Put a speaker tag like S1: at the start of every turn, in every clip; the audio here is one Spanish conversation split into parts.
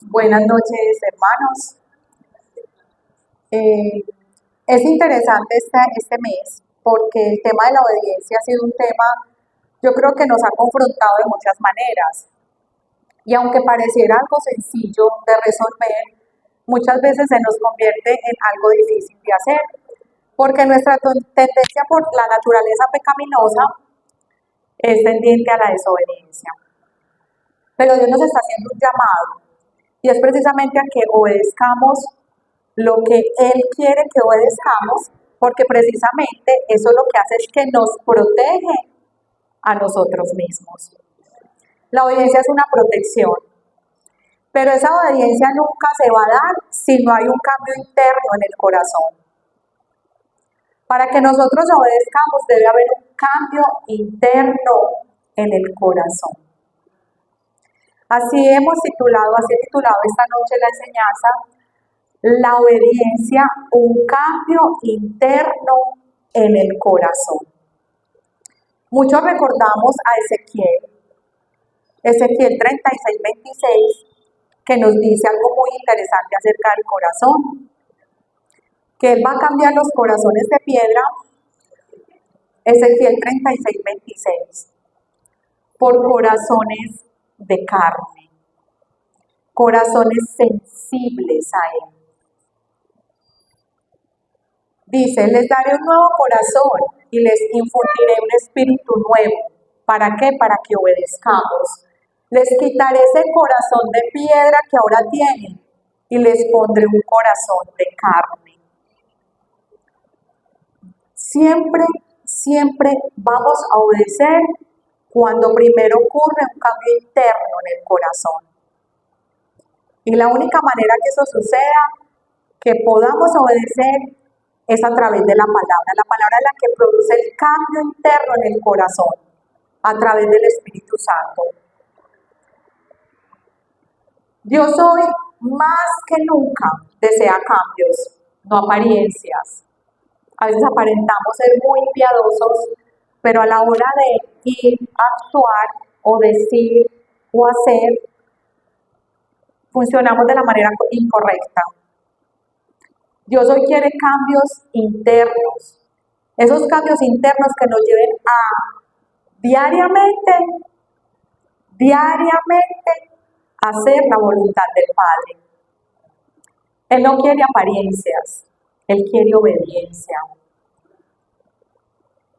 S1: Buenas noches, hermanos. Eh, es interesante este mes porque el tema de la obediencia ha sido un tema, yo creo que nos ha confrontado de muchas maneras. Y aunque pareciera algo sencillo de resolver, muchas veces se nos convierte en algo difícil de hacer, porque nuestra tendencia por la naturaleza pecaminosa es tendiente a la desobediencia. Pero Dios nos está haciendo un llamado y es precisamente a que obedezcamos lo que Él quiere que obedezcamos, porque precisamente eso lo que hace es que nos protege a nosotros mismos. La obediencia es una protección, pero esa obediencia nunca se va a dar si no hay un cambio interno en el corazón. Para que nosotros obedezcamos debe haber un cambio interno en el corazón. Así he titulado esta noche la enseñanza, la obediencia, un cambio interno en el corazón. Muchos recordamos a Ezequiel 36:26, que nos dice algo muy interesante acerca del corazón, que Él va a cambiar los corazones de piedra, Ezequiel 36:26, por corazones de carne, corazones sensibles a Él. Dice, les daré un nuevo corazón y les infundiré un espíritu nuevo. ¿Para qué? Para que obedezcamos. Les quitaré ese corazón de piedra que ahora tienen y les pondré un corazón de carne. Siempre vamos a obedecer cuando primero ocurre un cambio interno en el corazón. Y la única manera que eso suceda, que podamos obedecer, es a través de la palabra. La palabra es la que produce el cambio interno en el corazón, a través del Espíritu Santo. Dios hoy, más que nunca, desea cambios, no apariencias. A veces aparentamos ser muy piadosos, pero a la hora de ir a actuar o decir o hacer, funcionamos de la manera incorrecta. Dios hoy quiere cambios internos, esos cambios internos que nos lleven a diariamente hacer la voluntad del Padre. Él no quiere apariencias, Él quiere obediencia.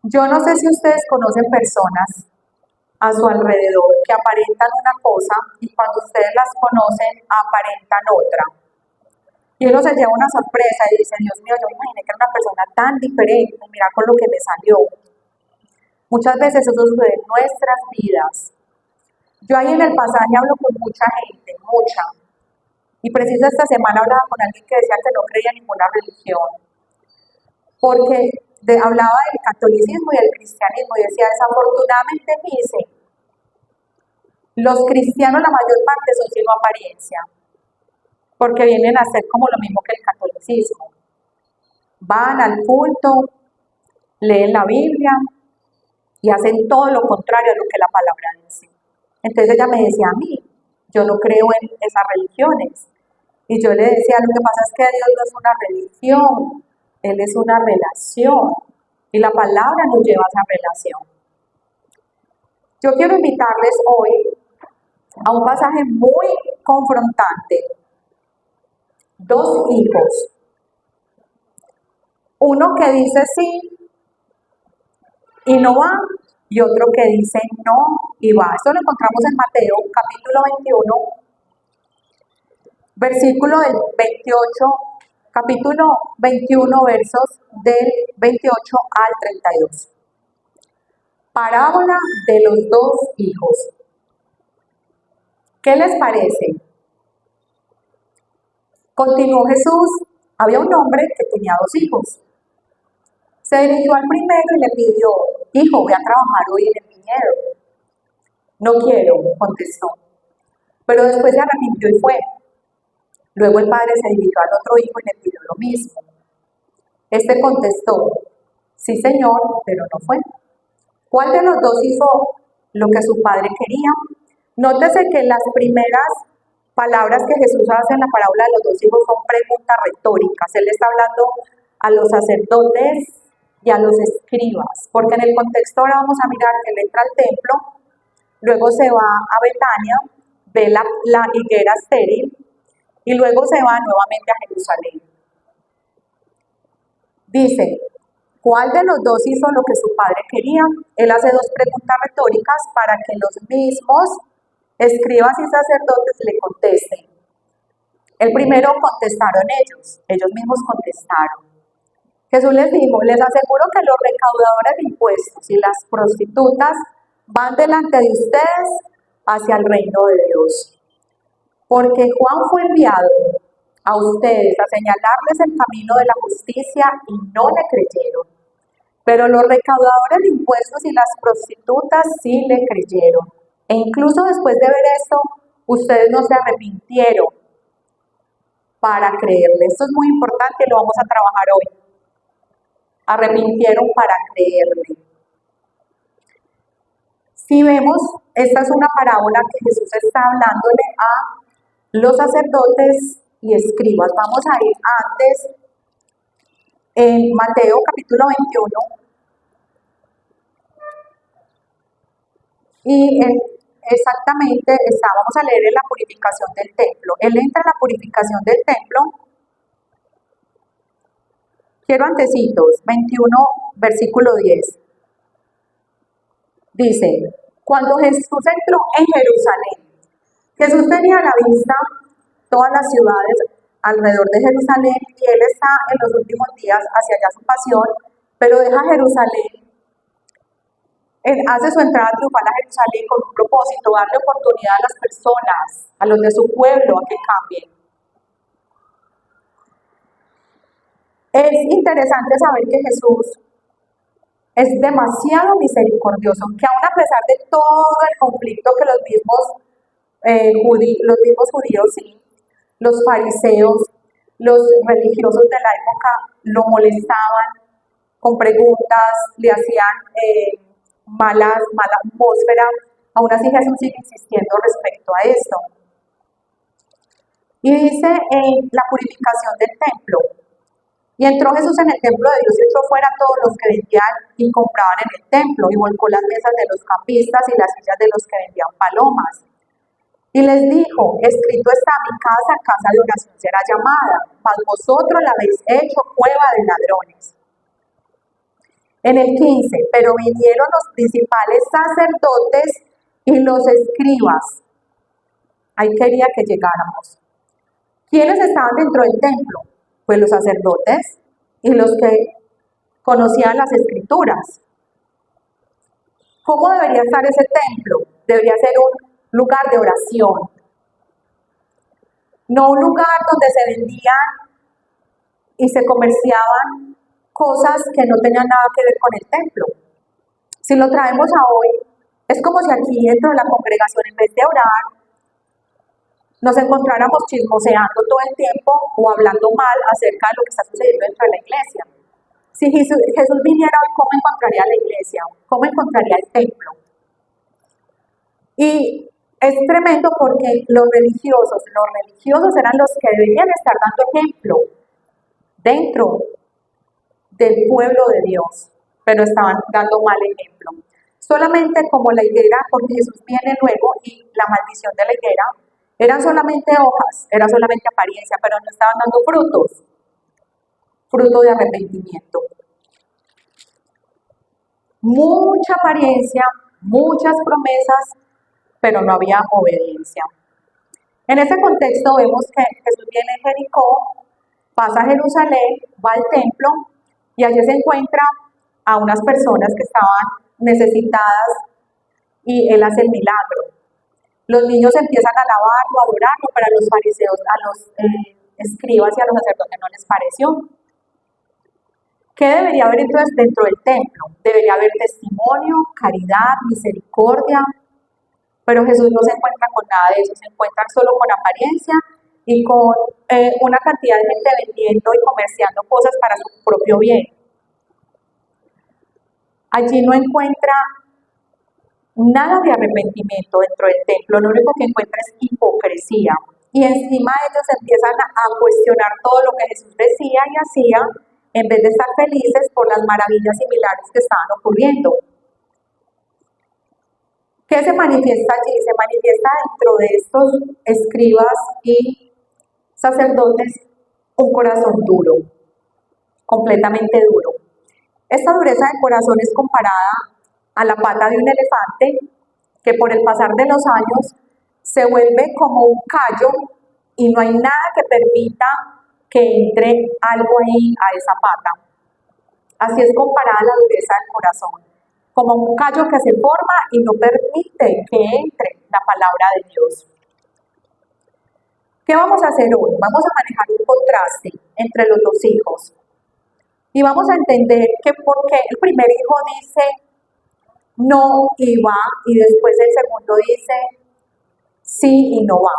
S1: Yo no sé si ustedes conocen personas a su alrededor que aparentan una cosa y cuando ustedes las conocen aparentan otra. Y uno se lleva una sorpresa y dice, Dios mío, yo me imaginé que era una persona tan diferente, mira con lo que me salió. Muchas veces eso sucede en nuestras vidas. Yo ahí en el pasaje hablo con mucha gente, mucha. Y preciso esta semana hablaba con alguien que decía que no creía en ninguna religión. Porque hablaba del catolicismo y del cristianismo y decía, desafortunadamente dice, los cristianos la mayor parte son sino apariencia, porque vienen a ser como lo mismo que el catolicismo. Van al culto, leen la Biblia y hacen todo lo contrario a lo que la palabra dice. Entonces ella me decía a mí, yo no creo en esas religiones. Y yo le decía, lo que pasa es que Dios no es una religión, Él es una relación. Y la palabra nos lleva a esa relación. Yo quiero invitarles hoy a un pasaje muy confrontante. Dos hijos. Uno que dice sí y no va, y otro que dice no y va. Esto lo encontramos en Mateo, capítulo 21, versículo del 28, capítulo 21, versos del 28 al 32. Parábola de los dos hijos. ¿Qué les parece? Continuó Jesús. Había un hombre que tenía dos hijos. Se dirigió al primero y le pidió, hijo, voy a trabajar hoy en el viñedo. No quiero, contestó. Pero después se arrepintió y fue. Luego el padre se dirigió al otro hijo y le pidió lo mismo. Este contestó, sí señor, pero no fue. ¿Cuál de los dos hizo lo que su padre quería? Nótese que las primeras palabras que Jesús hace en la parábola de los dos hijos son preguntas retóricas. Él le está hablando a los sacerdotes y a los escribas, porque en el contexto ahora vamos a mirar que él entra al templo, luego se va a Betania, ve la higuera estéril y luego se va nuevamente a Jerusalén. Dice, ¿cuál de los dos hizo lo que su padre quería? Él hace dos preguntas retóricas para que los mismos escribas y sacerdotes le contesten. El primero contestaron ellos mismos contestaron. Jesús les dijo, les aseguro que los recaudadores de impuestos y las prostitutas van delante de ustedes hacia el reino de Dios. Porque Juan fue enviado a ustedes a señalarles el camino de la justicia y no le creyeron. Pero los recaudadores de impuestos y las prostitutas sí le creyeron. E incluso después de ver esto, ustedes no se arrepintieron para creerle. Esto es muy importante y lo vamos a trabajar hoy. Arrepintieron para creerle. Si vemos, esta es una parábola que Jesús está hablándole a los sacerdotes y escribas. Vamos a ir antes en Mateo capítulo 21 y exactamente vamos a leer en la purificación del templo. Él entra en la purificación del templo. Quiero antecitos, 21 versículo 10. Dice, cuando Jesús entró en Jerusalén, Jesús tenía a la vista todas las ciudades alrededor de Jerusalén y él está en los últimos días hacia allá su pasión, pero deja Jerusalén, él hace su entrada triunfal a Jerusalén con un propósito, darle oportunidad a las personas, a los de su pueblo, a que cambien. Es interesante saber que Jesús es demasiado misericordioso, que aún a pesar de todo el conflicto que los mismos judíos, sí, los fariseos, los religiosos de la época lo molestaban con preguntas, le hacían mala atmósfera, aún así Jesús sigue insistiendo respecto a esto. Y dice la purificación del templo. Y entró Jesús en el templo de Dios y echó fuera a todos los que vendían y compraban en el templo, y volcó las mesas de los campistas y las sillas de los que vendían palomas. Y les dijo, escrito está, mi casa, casa de oración será llamada, mas vosotros la habéis hecho cueva de ladrones. En el 15, pero vinieron los principales sacerdotes y los escribas. Ahí quería que llegáramos. ¿Quiénes estaban dentro del templo? Pues los sacerdotes y los que conocían las escrituras. ¿Cómo debería estar ese templo? Debería ser un lugar de oración, no un lugar donde se vendían y se comerciaban cosas que no tenían nada que ver con el templo. Si lo traemos a hoy, es como si aquí dentro de la congregación, en vez de orar, nos encontráramos chismoseando todo el tiempo o hablando mal acerca de lo que está sucediendo dentro de la iglesia. Si Jesús viniera hoy, ¿cómo encontraría la iglesia? ¿Cómo encontraría el templo? Y es tremendo porque los religiosos eran los que deberían estar dando ejemplo dentro del pueblo de Dios, pero estaban dando mal ejemplo. Solamente como la higuera, porque Jesús viene luego y la maldición de la higuera, eran solamente hojas, era solamente apariencia, pero no estaban dando frutos, fruto de arrepentimiento. Mucha apariencia, muchas promesas, pero no había obediencia. En ese contexto vemos que Jesús viene a Jericó, pasa a Jerusalén, va al templo y allí se encuentra a unas personas que estaban necesitadas y él hace el milagro. Los niños empiezan a alabarlo, a adorarlo, pero a los fariseos, a los escribas y a los sacerdotes no les pareció. ¿Qué debería haber entonces dentro del templo? Debería haber testimonio, caridad, misericordia, pero Jesús no se encuentra con nada de eso, se encuentra solo con apariencia y con una cantidad de gente vendiendo y comerciando cosas para su propio bien. Allí no encuentra nada de arrepentimiento dentro del templo, lo único que encuentra es hipocresía. y encima ellos empiezan a cuestionar todo lo que Jesús decía y hacía, en vez de estar felices por las maravillas y milagros que estaban ocurriendo. ¿Qué se manifiesta allí? Se manifiesta dentro de estos escribas y sacerdotes un corazón duro, completamente duro. Esta dureza de corazón es comparada a la pata de un elefante que por el pasar de los años se vuelve como un callo y no hay nada que permita que entre algo ahí a esa pata. Así es comparada la dureza del corazón, como un callo que se forma y no permite que entre la palabra de Dios. ¿Qué vamos a hacer hoy? Vamos a manejar un contraste entre los dos hijos. Y vamos a entender que por qué el primer hijo dice no y va, y después el segundo dice sí y no va.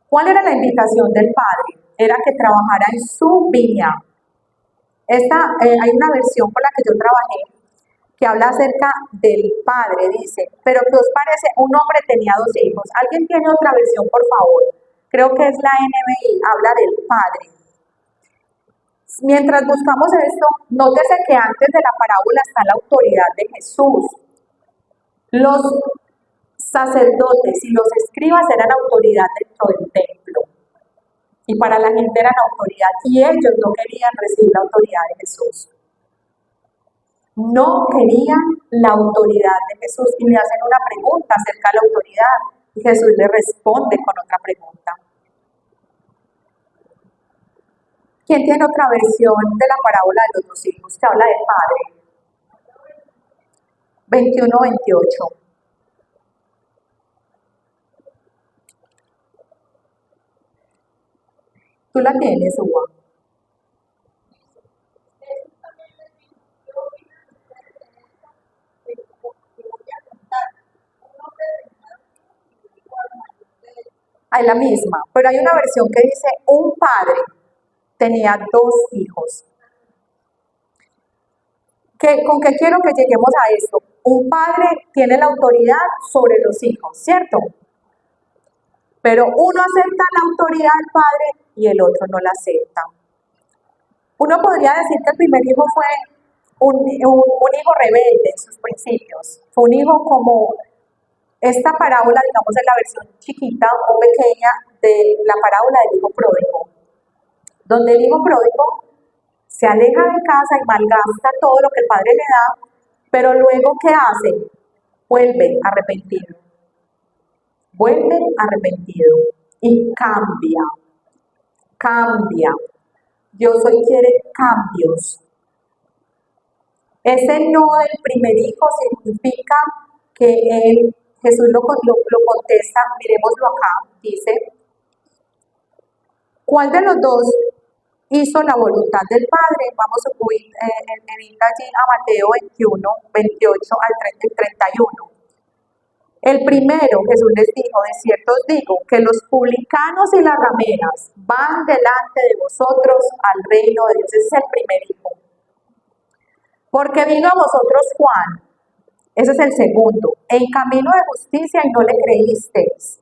S1: ¿Cuál era la invitación del padre? Era que trabajara en su viña. Hay una versión con la que yo trabajé que habla acerca del padre, dice, pero ¿qué os parece? Un hombre tenía 2 hijos. ¿Alguien tiene otra versión, por favor? Creo que es la NBI, habla del padre. Mientras buscamos esto, nótese que antes de la parábola está la autoridad de Jesús. Los sacerdotes y los escribas eran autoridad dentro del templo. Y para la gente eran autoridad. Y ellos no querían recibir la autoridad de Jesús. No querían la autoridad de Jesús. Y le hacen una pregunta acerca de la autoridad. Y Jesús le responde con otra pregunta. ¿Quién tiene otra versión de la parábola de los 2 hijos que habla del padre? 21-28. ¿Tú la tienes, Hugo? Hay la misma, pero hay una versión que dice un padre tenía 2 hijos. ¿Con qué quiero que lleguemos a esto? Un padre tiene la autoridad sobre los hijos, ¿cierto? Pero uno acepta la autoridad del padre y el otro no la acepta. Uno podría decir que el primer hijo fue un hijo rebelde en sus principios. Fue un hijo como esta parábola, digamos, en la versión chiquita o pequeña de la parábola del hijo pródigo, donde el hijo pródigo se aleja de casa y malgasta todo lo que el padre le da, pero luego, ¿qué hace? Vuelve arrepentido. Vuelve arrepentido y cambia. Dios hoy quiere cambios. Ese no del primer hijo significa que Jesús lo contesta, miremoslo acá, dice, ¿cuál de los dos hizo la voluntad del Padre? Vamos a subir allí a Mateo 21, 28 al 31. El primero, Jesús les dijo, de cierto os digo, que los publicanos y las rameras van delante de vosotros al reino de Dios. Ese es el primer hijo. Porque vino a vosotros Juan, ese es el segundo, en camino de justicia y no le creísteis.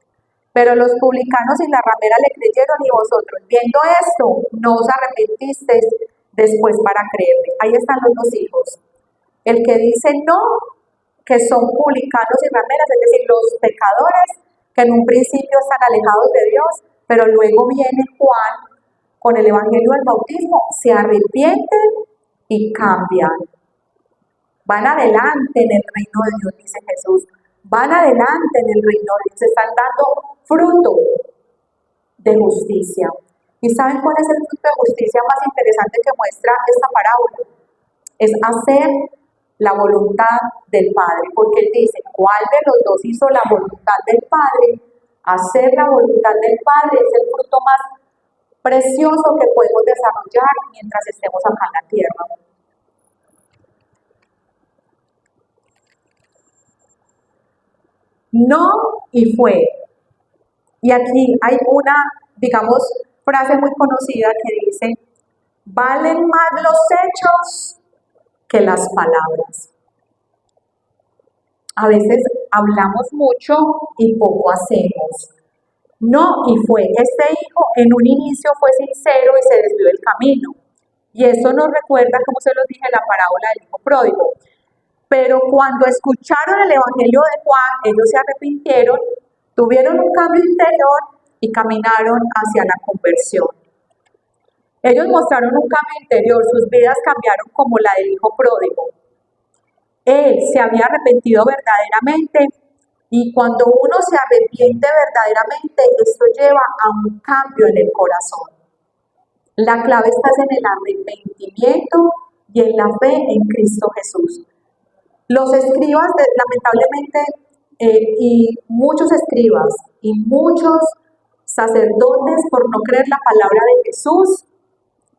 S1: Pero los publicanos y la ramera le creyeron y vosotros, viendo esto, no os arrepentisteis después para creerle. Ahí están los 2 hijos. El que dice no, que son publicanos y rameras, es decir, los pecadores que en un principio están alejados de Dios, pero luego viene Juan con el evangelio del bautismo, se arrepienten y cambian. Van adelante en el reino de Dios, dice Jesús. Van adelante en el reino de Dios, están dando fruto de justicia. ¿Y saben cuál es el fruto de justicia más interesante que muestra esta parábola? Es hacer la voluntad del Padre, porque él dice, ¿cuál de los dos hizo la voluntad del Padre? Hacer la voluntad del Padre es el fruto más precioso que podemos desarrollar mientras estemos acá en la tierra. No y fue. Y aquí hay una, digamos, frase muy conocida que dice, valen más los hechos que las palabras. A veces hablamos mucho y poco hacemos. No, y fue. Este hijo en un inicio fue sincero y se desvió del camino. Y eso nos recuerda, como se los dije, la parábola del hijo pródigo. Pero cuando escucharon el evangelio de Juan, ellos se arrepintieron, tuvieron un cambio interior y caminaron hacia la conversión. Ellos mostraron un cambio interior, sus vidas cambiaron como la del hijo pródigo. Él se había arrepentido verdaderamente y cuando uno se arrepiente verdaderamente, esto lleva a un cambio en el corazón. La clave está en el arrepentimiento y en la fe en Cristo Jesús. Los escribas, lamentablemente, y muchos escribas y muchos sacerdotes, por no creer la palabra de Jesús,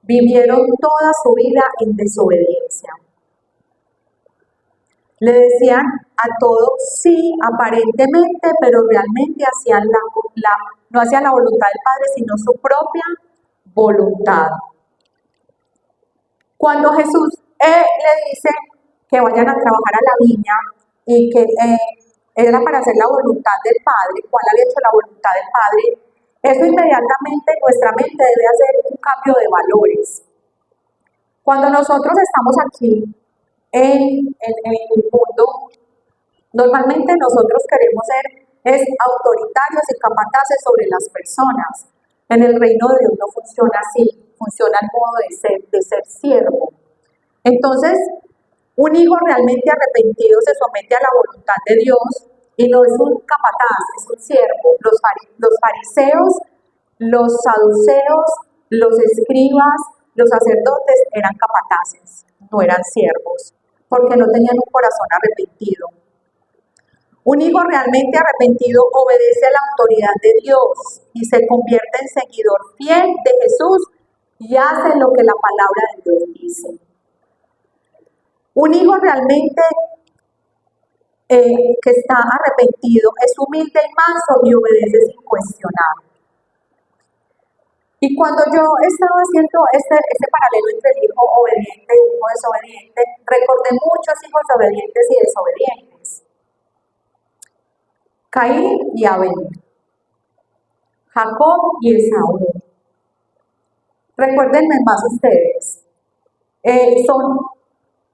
S1: vivieron toda su vida en desobediencia. Le decían a todo sí, aparentemente, pero realmente hacían no hacían la voluntad del Padre, sino su propia voluntad. Cuando Jesús le dice que vayan a trabajar a la viña y que era para hacer la voluntad del Padre, ¿cuál había hecho la voluntad del Padre? Eso inmediatamente en nuestra mente debe hacer un cambio de valores. Cuando nosotros estamos aquí en el mundo, normalmente nosotros queremos ser autoritarios y capataces sobre las personas. En el reino de Dios no funciona así, funciona el modo de ser siervo. Entonces, un hijo realmente arrepentido se somete a la voluntad de Dios y no es un capataz, es un siervo. Los fariseos, los saduceos, los escribas, los sacerdotes eran capataces, no eran siervos, porque no tenían un corazón arrepentido. Un hijo realmente arrepentido obedece a la autoridad de Dios y se convierte en seguidor fiel de Jesús y hace lo que la palabra de Dios dice. Un hijo realmente que está arrepentido es humilde y manso y obedece sin cuestionar. Y cuando yo estaba haciendo este paralelo entre el hijo obediente y el hijo desobediente, recordé muchos hijos obedientes y desobedientes. Caín y Abel, Jacob y Esaú. Recuérdenme más ustedes,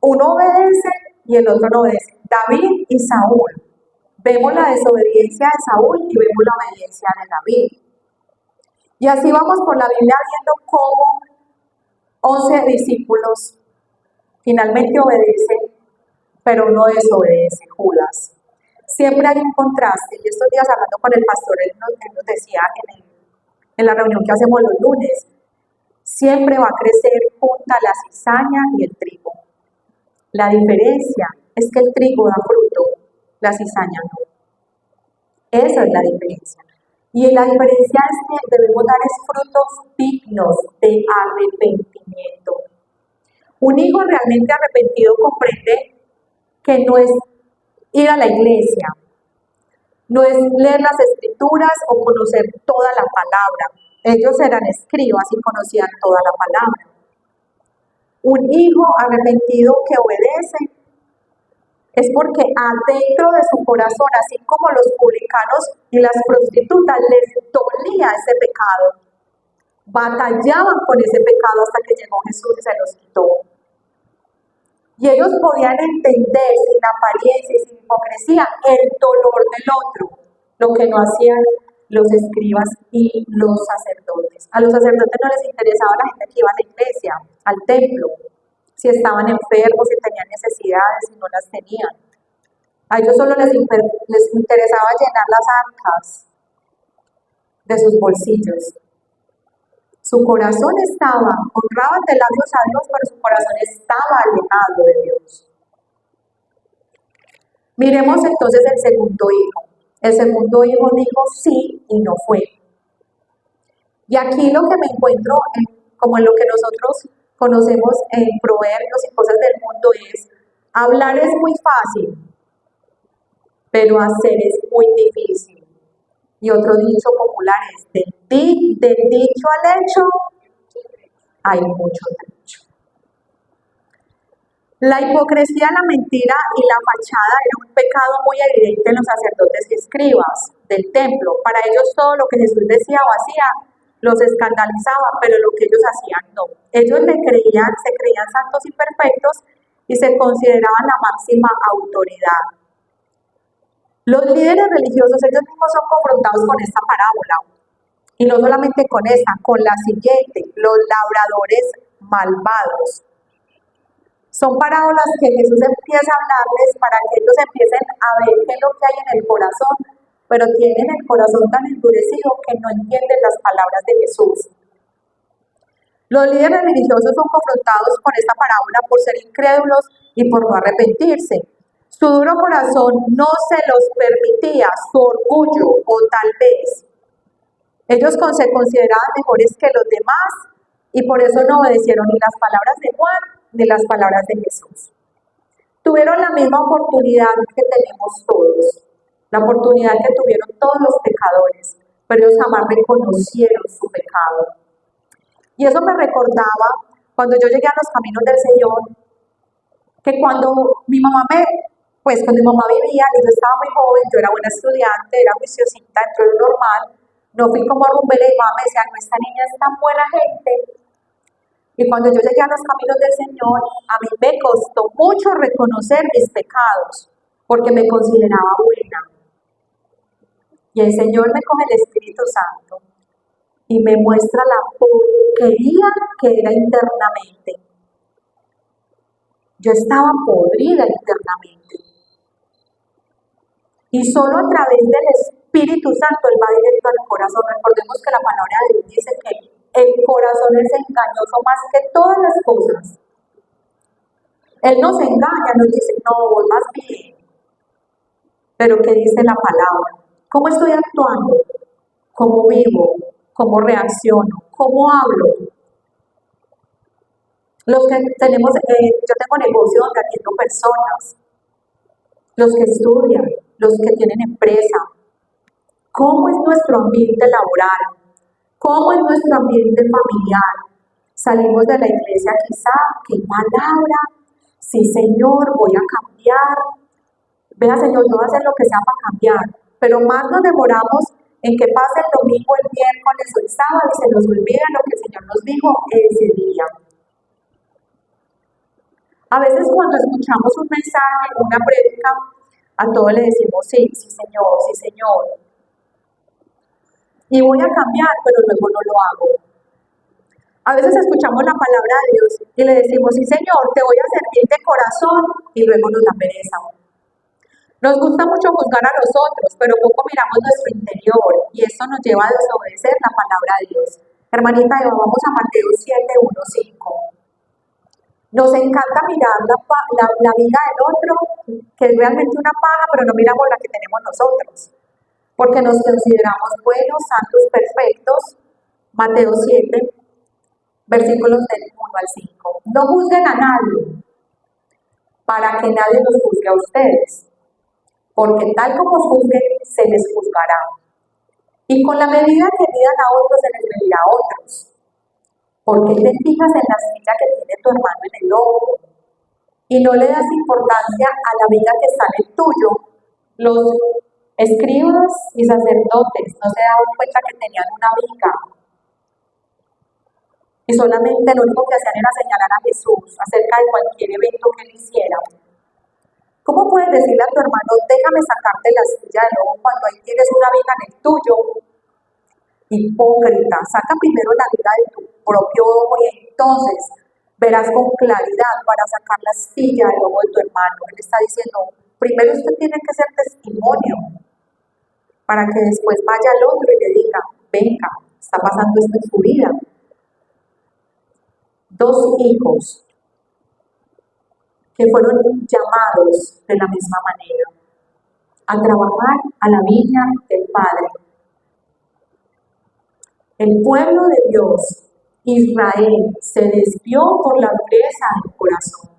S1: uno obedece y el otro no obedece. David y Saúl. Vemos la desobediencia de Saúl y vemos la obediencia de David. Y así vamos por la Biblia viendo cómo 11 discípulos finalmente obedecen, pero no desobedece Judas. Siempre hay un contraste, y estos días hablando con el pastor, él nos decía en la reunión que hacemos los lunes, siempre va a crecer junta la cizaña y el trigo. La diferencia es que el trigo da fruto, la cizaña no. Esa es la diferencia. Y la diferencia es que debemos dar frutos dignos de arrepentimiento. Un hijo realmente arrepentido comprende que no es ir a la iglesia, no es leer las escrituras o conocer toda la palabra. Ellos eran escribas y conocían toda la palabra. Un hijo arrepentido que obedece es porque adentro de su corazón, así como los publicanos y las prostitutas, les dolía ese pecado. Batallaban con ese pecado hasta que llegó Jesús y se los quitó. Y ellos podían entender sin apariencia y sin hipocresía el dolor del otro, lo que no hacían los escribas y los sacerdotes. A los sacerdotes no les interesaba la gente que iba a la iglesia, al templo, si estaban enfermos, si tenían necesidades, si no las tenían. A ellos solo les interesaba llenar las arcas de sus bolsillos. Su corazón honraban de labios a Dios, pero su corazón estaba alejado de Dios. Miremos entonces el segundo hijo. El segundo hijo dijo sí y no fue. Y aquí lo que me encuentro, como en lo que nosotros conocemos en proverbios y cosas del mundo, es hablar es muy fácil, pero hacer es muy difícil. Y otro dicho popular es, del dicho al hecho, hay mucho trecho. La hipocresía, la mentira y la fachada era un pecado muy evidente en los sacerdotes y escribas. del templo. Para ellos todo lo que Jesús decía o hacía los escandalizaba, pero lo que ellos hacían no. Ellos se creían santos y perfectos y se consideraban la máxima autoridad. Los líderes religiosos, ellos mismos son confrontados con esta parábola. Y no solamente con esta, con la siguiente, los labradores malvados. Son parábolas que Jesús empieza a hablarles para que ellos empiecen a ver qué es lo que hay en el corazón, pero tienen el corazón tan endurecido que no entienden las palabras de Jesús. Los líderes religiosos son confrontados con esta parábola por ser incrédulos y por no arrepentirse. Su duro corazón no se los permitía, su orgullo o tal vez. Ellos se consideraban mejores que los demás y por eso no obedecieron ni las palabras de Juan ni las palabras de Jesús. Tuvieron la misma oportunidad que tenemos todos, la oportunidad que tuvieron todos los pecadores, pero ellos jamás reconocieron su pecado. Y eso me recordaba cuando yo llegué a los caminos del Señor, que cuando mi mamá vivía y yo estaba muy joven, yo era buena estudiante, era juiciosita, dentro de lo normal, no fui como rumbera y mamá me decía, no, esta niña es tan buena gente. Y cuando yo llegué a los caminos del Señor, a mí me costó mucho reconocer mis pecados, porque me consideraba buena. Y el Señor me coge el Espíritu Santo y me muestra la porquería que era internamente. Yo estaba podrida internamente. Y solo a través del Espíritu Santo Él va directo al corazón. Recordemos que la palabra de Dios dice que el corazón es engañoso más que todas las cosas. Él nos engaña, nos dice, no, vos vas bien. Pero ¿qué dice la palabra? ¿Cómo estoy actuando? ¿Cómo vivo? ¿Cómo reacciono? ¿Cómo hablo? Los que tenemos, yo tengo negocio donde atiendo personas, los que estudian, los que tienen empresa. ¿Cómo es nuestro ambiente laboral? ¿Cómo es nuestro ambiente familiar? Salimos de la iglesia quizá, ¿qué palabra? Sí, Señor, voy a cambiar. Vea, Señor, yo voy a hacer lo que sea para cambiar. Pero más nos demoramos en que pase el domingo, el miércoles o el sábado y se nos olvida lo que el Señor nos dijo ese día. A veces cuando escuchamos un mensaje, una prédica, a todos le decimos sí, sí Señor, sí Señor. Y voy a cambiar, pero luego no lo hago. A veces escuchamos la palabra de Dios y le decimos sí Señor, te voy a servir de corazón y luego nos da pereza. Nos gusta mucho juzgar a los otros, pero poco miramos nuestro interior y esto nos lleva a desobedecer la palabra de Dios. Hermanita Eva, vamos a Mateo 7:1-5. Nos encanta mirar la vida del otro, que es realmente una paja, pero no miramos la que tenemos nosotros, porque nos consideramos buenos, santos, perfectos. Mateo 7, versículos del 1-5. No juzguen a nadie, para que nadie los juzgue a ustedes, porque tal como juzguen, se les juzgará. Y con la medida que midan a otros, se les medirá a otros. ¿Por qué te fijas en la astilla que tiene tu hermano en el ojo y no le das importancia a la viga que está en el tuyo? Los escribas y sacerdotes no se daban cuenta que tenían una viga y solamente lo único que hacían era señalar a Jesús acerca de cualquier evento que él hiciera. ¿Cómo puedes decirle a tu hermano, déjame sacarte la astilla del ojo cuando ahí tienes una viga en el tuyo? Hipócrita, saca primero la viga de tu propio ojo y entonces verás con claridad para sacar la astilla del ojo de tu hermano. Él está diciendo, primero usted tiene que ser testimonio para que después vaya al otro y le diga, venga, está pasando esto en su vida. 2 hijos que fueron llamados de la misma manera a trabajar a la viña del Padre. El pueblo de Dios, Israel, se desvió por la dureza del corazón.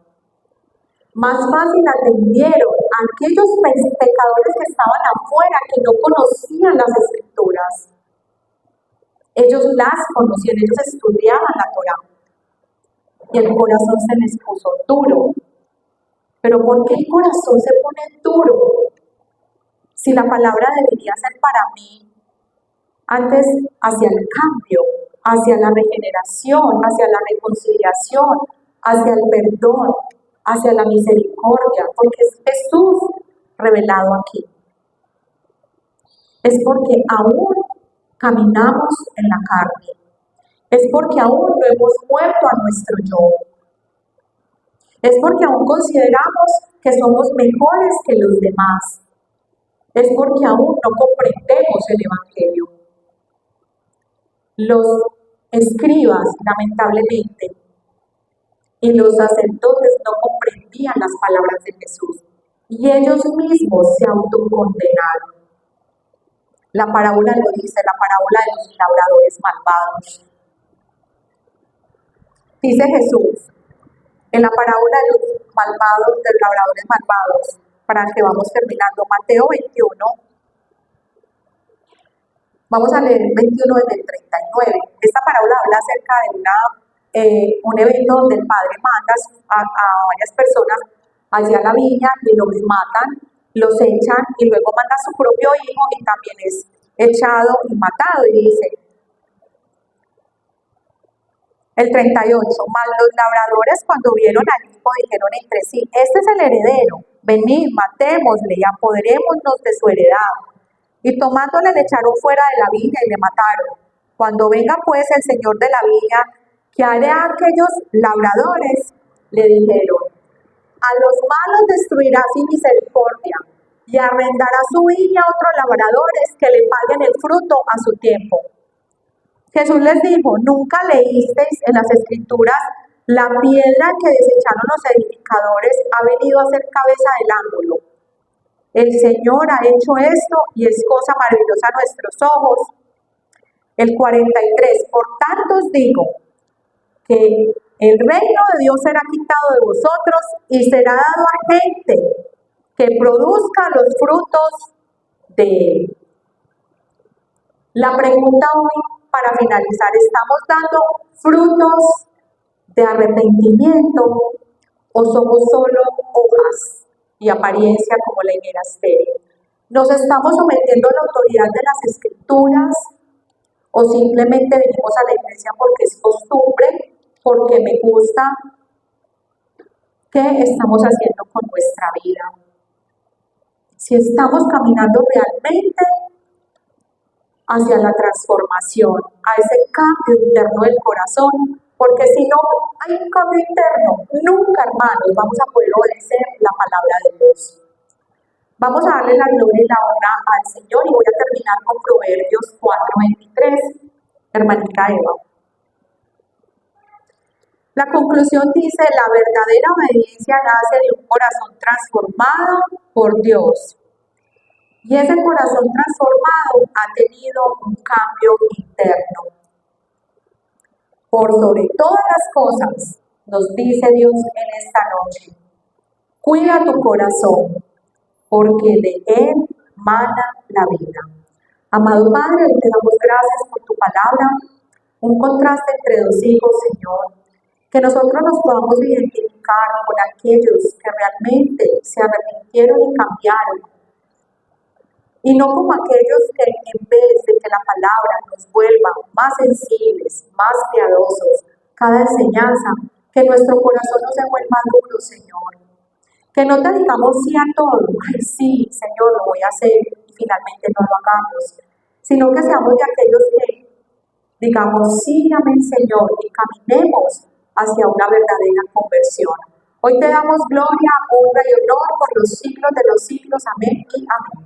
S1: Más fácil atendieron a aquellos pecadores que estaban afuera, que no conocían las Escrituras. Ellos las conocían, ellos estudiaban la Torá. Y el corazón se les puso duro. ¿Pero por qué el corazón se pone duro? Si la palabra debería ser para mí antes hacia el cambio, hacia la regeneración, hacia la reconciliación, hacia el perdón, hacia la misericordia, porque es Jesús revelado aquí. Es porque aún caminamos en la carne. Es porque aún no hemos muerto a nuestro yo. Es porque aún consideramos que somos mejores que los demás. Es porque aún no comprendemos el Evangelio. Los escribas, lamentablemente, y los sacerdotes no comprendían las palabras de Jesús y ellos mismos se autocondenaron. La parábola lo dice, la parábola de los labradores malvados. Dice Jesús, en la parábola de los malvados, de los labradores malvados, para que vamos terminando, Mateo 21, vamos a leer 21 desde el 39. Esta parábola habla acerca de un evento donde el padre manda a varias personas hacia la viña y los matan, los echan y luego manda a su propio hijo y también es echado y matado. Y dice, el 38, mas los labradores cuando vieron al hijo dijeron entre sí, este es el heredero, venid, matémosle y apoderémonos de su heredad. Y tomándole le echaron fuera de la viña y le mataron. Cuando venga pues el señor de la viña, ¿qué hará aquellos labradores? Le dijeron, a los malos destruirá sin misericordia y arrendará su viña a otros labradores que le paguen el fruto a su tiempo. Jesús les dijo, ¿nunca leísteis en las Escrituras la piedra que desecharon los edificadores ha venido a ser cabeza del ángulo? El Señor ha hecho esto y es cosa maravillosa a nuestros ojos. El 43, por tanto os digo que el reino de Dios será quitado de vosotros y será dado a gente que produzca los frutos de él. La pregunta hoy, para finalizar, ¿estamos dando frutos de arrepentimiento o somos solo hojas y apariencia como la higuera estéril? ¿Nos estamos sometiendo a la autoridad de las Escrituras o simplemente venimos a la iglesia porque es costumbre, porque me gusta? ¿Qué estamos haciendo con nuestra vida? Si estamos caminando realmente hacia la transformación, a ese cambio interno del corazón, porque si no hay un cambio interno, nunca, hermanos, vamos a poder obedecer la palabra de Dios. Vamos a darle la gloria y la honra al Señor y voy a terminar con Proverbios 4:23, hermanita Eva. La conclusión dice, la verdadera obediencia nace de un corazón transformado por Dios. Y ese corazón transformado ha tenido un cambio interno. Por sobre todas las cosas, nos dice Dios en esta noche, cuida tu corazón, porque de él mana la vida. Amado Padre, hoy te damos gracias por tu palabra, un contraste entre dos hijos, Señor, que nosotros nos podamos identificar con aquellos que realmente se arrepintieron y cambiaron, y no como aquellos que en vez de que la palabra nos vuelva más sensibles, más piadosos, cada enseñanza, que nuestro corazón no se vuelva duro, Señor. Que no te digamos sí a todo, ay sí, Señor, lo voy a hacer, y finalmente no lo hagamos, sino que seamos de aquellos que digamos sí, amén, Señor, y caminemos hacia una verdadera conversión. Hoy te damos gloria, honra y honor por los siglos de los siglos, amén y amén.